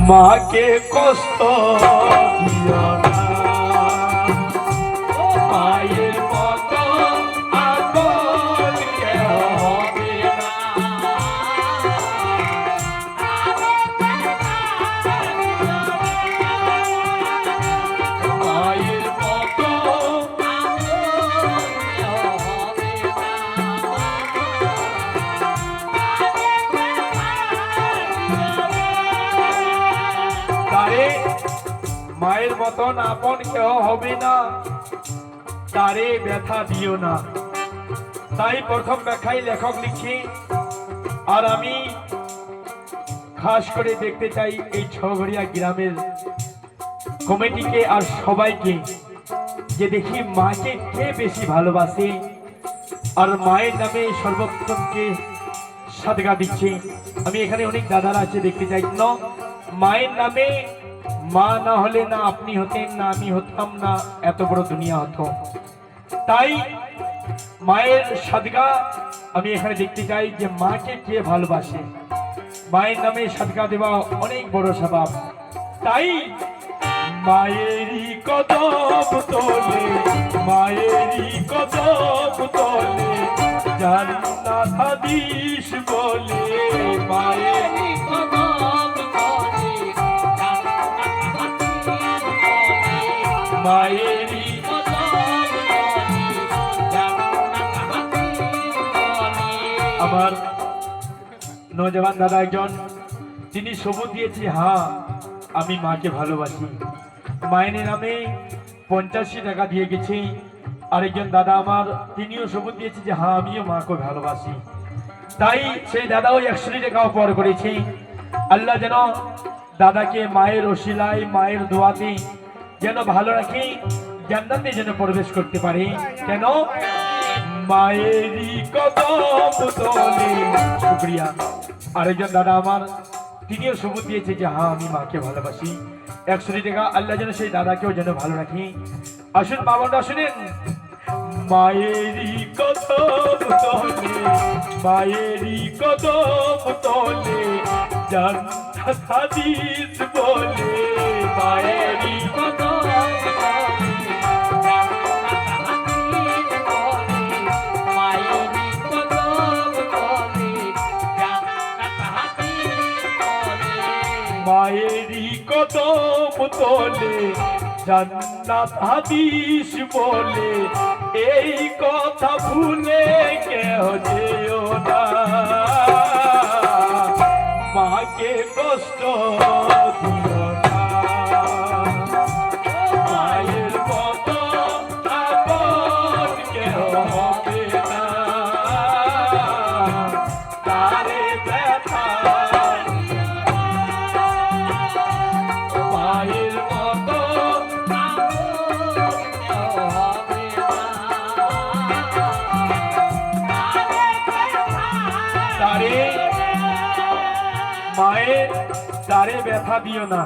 মাকে কষ্ট দিও না, মায়ের মতো আপন কেউ হবে না। মায়ের মতো তারে মায়ের মতন আপন কেউ হবে না, তারে ব্যথা দিও না। তাই প্রথম ব্যাখ্যায় লেখক লিখছে, আর আমি খাস করে দেখতে চাই এই ছগড়িয়া গ্রামের কমিটিকে আর সবাইকে, যে দেখি মাকে কে বেশি ভালোবাসে আর মায়ের নামে সর্বপ্রথমকে সাদগা দিচ্ছে। আমি এখানে অনেক দাদারা আছে, দেখতে চাই না মায়ের নামে, মা না হলে না আপনি হতেন, না আমি হতাম, না এত বড় দুনিয়া হতো। তাই মায়ের সাদগা আমি এখানে দেখতে চাই, যে মাকে কে ভালোবাসে। মায়ের নামে সাদগা দেওয়া অনেক বড় স্বভাব। তাই মায়েরই কদম তোলে, মায়েরই কদম তোলে, জান্নাত হাদিস বলে, মায়েরই কদম তোলে, মায়েরই আমার নজওয়ান দাদা একজন, তিনি সবুজ দিয়েছে, হ্যাঁ আমি মাকে ভালোবাসি। মায়ের নামে 85 টাকা দিয়ে গেছি। আরেকজন দাদা আমার, তিনিও সবুজ দিয়েছে যে হ্যাঁ আমিও মাকে ভালোবাসি। তাই সেই দাদাও 100 টাকা পর করেছি। আল্লাহ যেন দাদাকে মায়ের ওসিলায়, মায়ের দোয়াতে যেন ভালো রাখি, জান্নাতে যেন প্রবেশ করতে পারে। কেন মায়েরই কদম তোলে। শুকরিয়া। আরেকজন দাদা আমার, তিনিও সবুজ দিয়েছে যে হ্যাঁ আমি মাকে ভালোবাসি। 100 টাকা। আল্লাহ যেন সেই দাদাকেও যেন ভালো রাখি। আসুন বাবাটা শুনেন, মায়েরই কদম তোলে, মায়েরই কদম তোলে, জান্নাত হাদিস বলে, মায়েরই কদম তোলে, মায়েরই কদম তোলে, মায়েরই কদম তোলে, জান্নাত হাদিস বলে, এই কথা ভুলে কেউ যেও না, মাকে কষ্ট দিও না, মায়ের মতো আপন কেউ হবে না, তারে ব্যথা মায়ের মতো মায়ের তারে ব্যথা দিও না।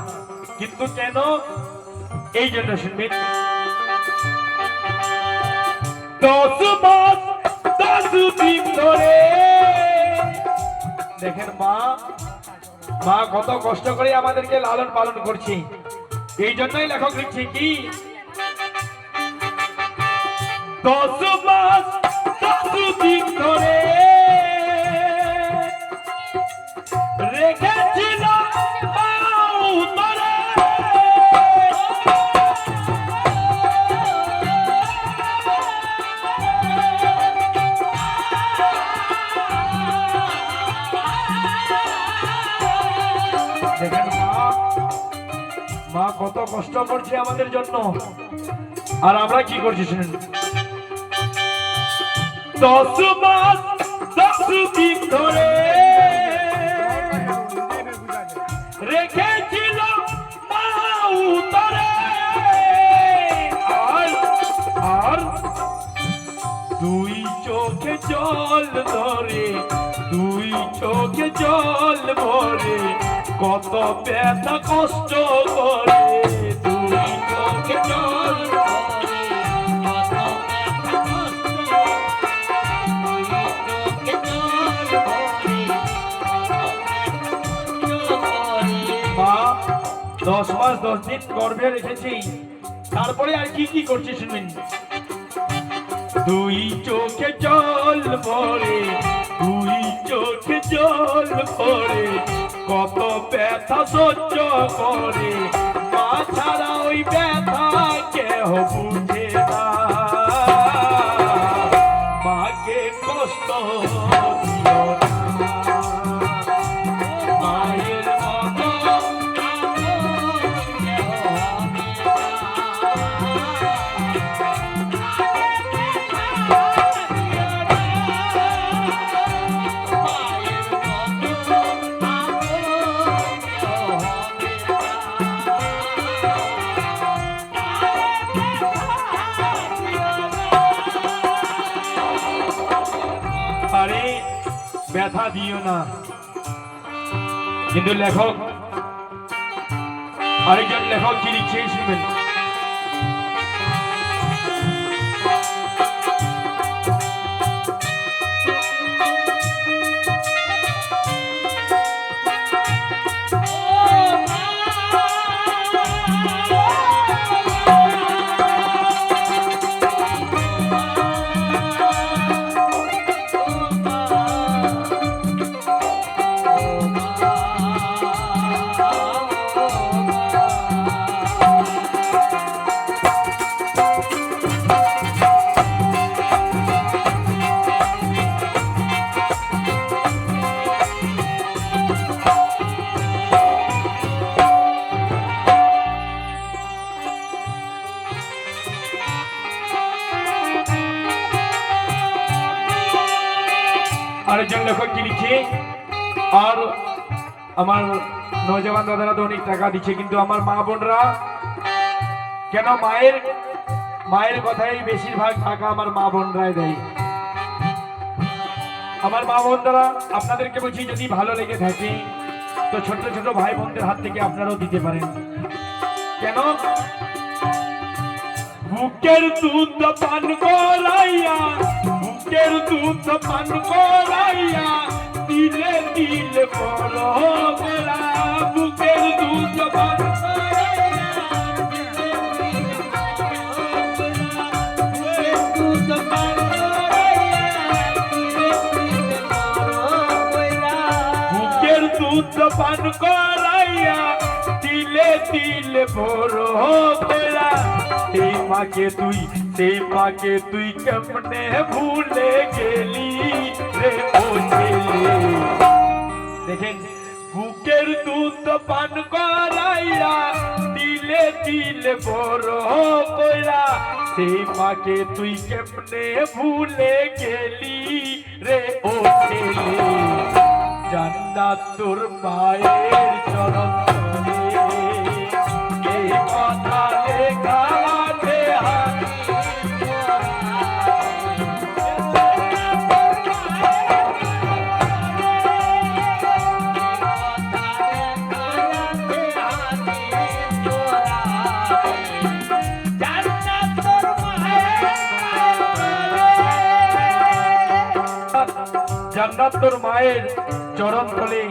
কিন্তু কেন? এই জন্য শুনবেন, 10 মাস 10 দিন ধরে দেখেন মা কত কষ্ট করে আমাদেরকে লালন পালন করছে। এই জন্যই লেখক লিখছে কি, 10 মাস 10 দিন ধরে রেখেছিল উত্তরে, দেখেন মা কত কষ্ট করছে আমাদের জন্য, আর আমরা কি করছি শুনুন। 10 মাস 10 দিন ধরে রেখেছিল মা উত্তরে, আর 2 চোখে জল ধরে, 2 চোখে জল ভরে, কত ব্যথা কষ্ট করে, 2 চোখে জল ভরে, কত ব্যথা কষ্ট করে, মা 10 মাস 10 দিন গর্ভে রেখেছি, তারপরে আর কি কি করছি শুনুন। দুই চোখে জল ভরে, দুই চোখে জল ভরে, কত ব্যথা সহ্য করে, মা ছাড়া ওই ব্যথা কেহ বুঝে না, মাকে কষ্ট দিও না। মায়ের মতো আরে ব্যথা দিও না। কিন্তু লেখক, আরেকজন লেখক কি লিখছে শুনবেন। আরেকজন লেখক কি লিখছে, আর আমার নৌজওয়ান দাদারা তো অনেক টাকা দিচ্ছে, কিন্তু আমার মা বোনরা কেন মায়ের কথাই বেশিরভাগ টাকা আমার মা বোনরাই দেয়। আমার মা বোনরা আপনাদেরকে বলছি, যদি ভালো লেগে থাকে তো ছোট ছোট ভাই বোনদের হাত থেকে আপনারাও দিতে পারেন। কেন? বুকের দুধ পান করাইয়া, বুকের দুধ পান করাইয়া, দিলে দিলে বড় গোলা, বুকের দুধ পান করাইয়া, দুধ পান করাইয়া, বুকের দুধ পান করাইয়া, দিলে দিলে বড় গোলা। সেই মাকে তুই কেমনে ভুলে গেলি রে ও ছেলে। দেখেন, বুকের দুধ পান করাইয়া, দিলে দিলে বড় কইরা, সেই মাকে তুই কেমনে ভুলে গেলি রে ও ছেলে। জান্নাত তোর মায়ের চরণ তলে, এই কথা লেখা জান্নাত তোর মায়ের চরণ তলে।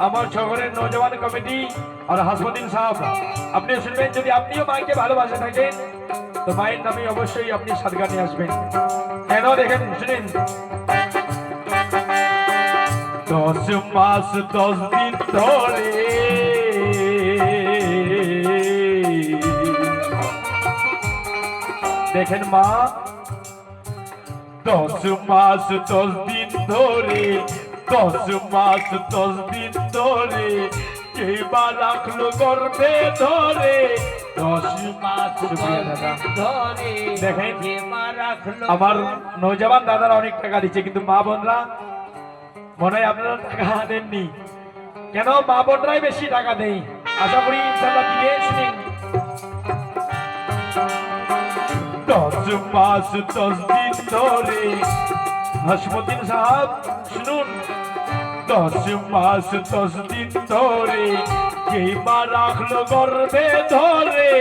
আমার শহরের নৌজওয়ান কমিটি আর হাসমুদ্দিন সাহেব, আপনি শুনবেন, যদি আপনিও মাকে ভালোবাসে থাকেন তো মায়ের নামে অবশ্যই আপনি সাদগা নিয়ে আসবেন। কেন দেখেন, শুনেন। 10 মাস 10 দিন ধরে দেখেন মা, 10 মাস 10 দিন ধরে, 10 মাস 10 দিন ধরে, কে বা রাখলো গর্ভে ধরে, 10 মাস ধরে। দেখেন, আমার নৌজওয়ান দাদারা অনেক টাকা দিচ্ছে, কিন্তু মা বোনরা মনে হয় আপনারা টাকা দেননি। কেন? মা বোনরাই বেশি টাকা দেয়। আশা করি ইনশাআল্লাহ দিবে। শুনুন, 10 মাস 10 দিন ধরে, হাসমুদ্দিন সাহেব শুনুন, 10 মাস 10 দিন ধরে, কে মা রাখলো গর্ভে ধরে,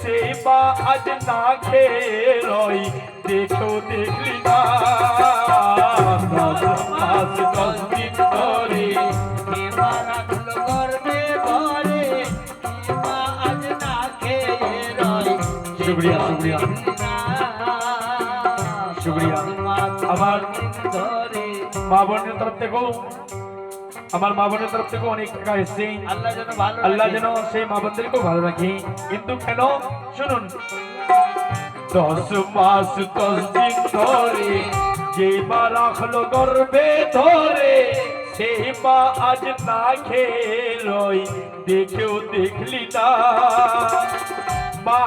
সেই মা আজ না খেয়ে রয়, দেখেও দেখলি না। 10 মাস 10 দিন ধরে, কে মা রাখলো গর্ভে ধরে, কে মা শুকরিয়া শুকরিয়া শুকরিয়া আমার মা বোনের তরফ থেকেও আমার মা বোনের তরফ থেকেও অনেক টাকা এসছে আল্লাহ যেন সেই মা বোনদেরকেও ভালো রাখি কিন্তু কেন শুনুন 10 মাস 10 দিন ধরে যে মা রাখলো গর্ভে ধরে সেই মা আজ না খেলই দেখেও দেখলি না মা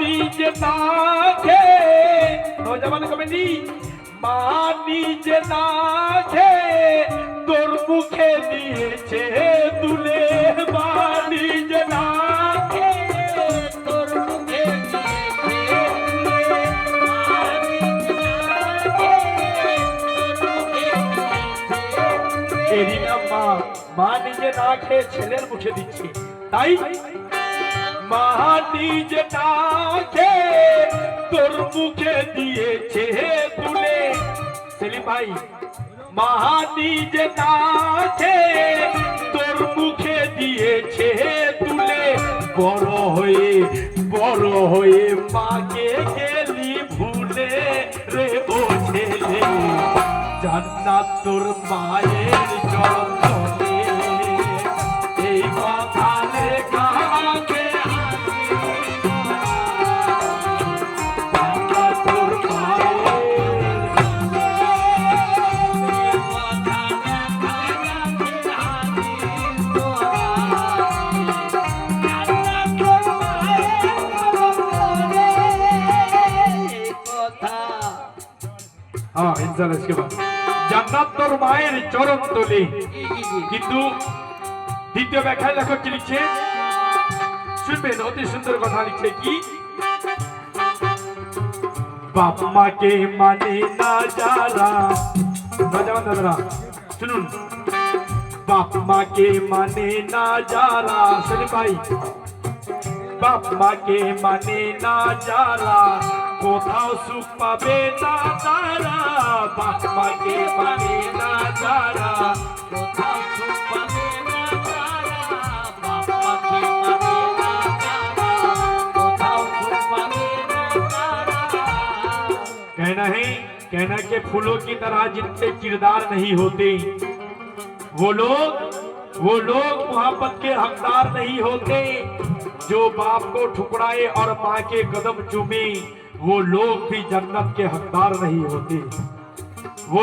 নিজে না খেয়ে নৌজওয়ান কমিটি মা নিজে না খেয়ে তোর মুখে দিয়েছে তুলে মা নিজে না খেয়ে তোর মুখে মা নিজে না খেয়ে ছেলের মুখে দিচ্ছে তাই মা নিজে না খেয়ে তোর মুখে দিয়েছে তুলে সেলিম ভাই মা নিজে না খেয়ে তোর মুখে দিয়েছে তুলে বড় হয়ে মাকে গেলি ভুলে রে ও ছেলে জান্নাত তোর মায়ের চরণে এই কথা লেখা আছে জান্নাত তোর हाँ इंशाल्लाह इसके बाद জান্নাত তোর মায়ের চরণ তলে কিন্তু দ্বিতীয় ব্যাখ্যায় লেখক কি লিখছে শুনবেন অতি সুন্দর কথা লিখছে কি বাপ মাকে মানে না যারা নজওয়ান দাদারা শুনুন বাপ মাকে মানে না যারা সেলিম ভাই বাপ মাকে মানে না যারা কোথাও সুখ পাবে না তারা বাপ মাকে মানে না যারা কোথাও সুখ পাবে না তারা বাপ মাকে মানে না যারা কোথাও সুখ পাবে না তারা कहना के फूलों की तरह जिनके किरदार नहीं होते वो लोग मोहब्बत के हकदार नहीं होते जो बाप को ठुकराए और माँ के कदम चूमे वो लोग भी जन्नत के हकदार नहीं होते वो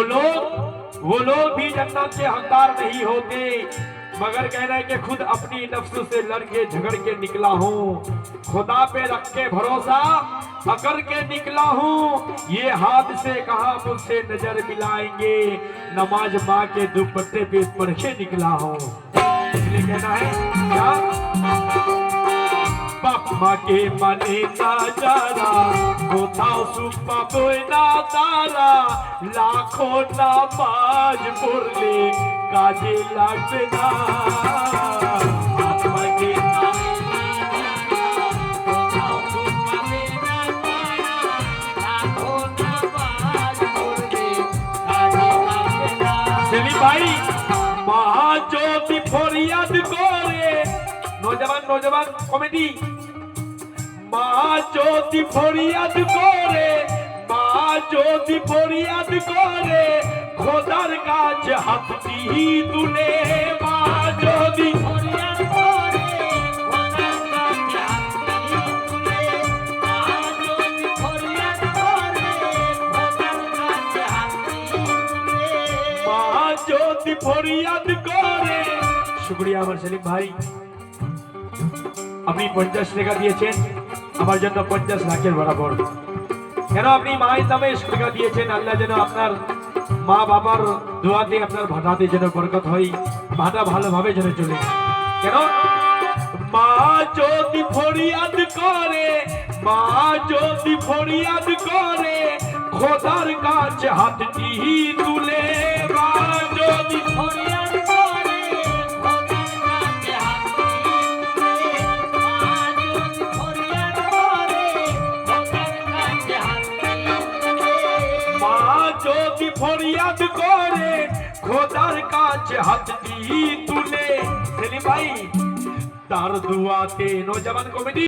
लोग भी जन्नत के हकदार नहीं होते मगर कहना है कि खुद अपनी नफ्स से लड़के झगड़ के निकला हूँ खुदा पे रख के भरोसा पकड़ के निकला हूँ ये हाथ से कहा मुझसे नजर मिलाएंगे नमाज माँ के दुपट्टे पे पढ़ के निकला हूँ इसलिए कहना है क्या बाप माँ के माने ना जाना कोथाओ सुपा बोय ना तारा लाखों नामाज पढ़ले काजे लागबे ना बाप माँ के माने ना कोथाओ सुपा बोय ना तारा लाखों नामाज पढ़ले काजे लागबे ना सेलिम भाई महा ज्योति फरियाद करे नौजवान कमेटी মা জ্যোতি ফরিয়াদ করে খোদার কাছে হাত তুলে মা জ্যোতি ফরিয়াদ করে খোদার কাছে হাত তুলে মা জ্যোতি ফরিয়াদ করে খোদার কাছে হাত তুলে মা জ্যোতি ফরিয়াদ করে শুকরিয়া আমার সেলিম ভাই আপনি 50 টাকা দিয়েছেন আমার জন্য 50 লাখের বরাবর কেন আপনি মায়ের নামে টাকা দিয়েছেন আল্লাহ যেন আপনার মা বাবার দোয়াতে আপনার ভাটাতে যেন বরকত হয় ভাটা ভালোভাবে যেন চলে কেন মা জ্যোতি ফরিয়াদ করে খোদার কাছে হাত তুলে মা জ্যোতি ফরিয়াদ করে খোদার কাছে হাত জ্যোতি ফরিয়াদ করে খোদার কাছে হাত তুলে সেলিম ভাই তার দুয়াতে নওজওয়ান কমিটি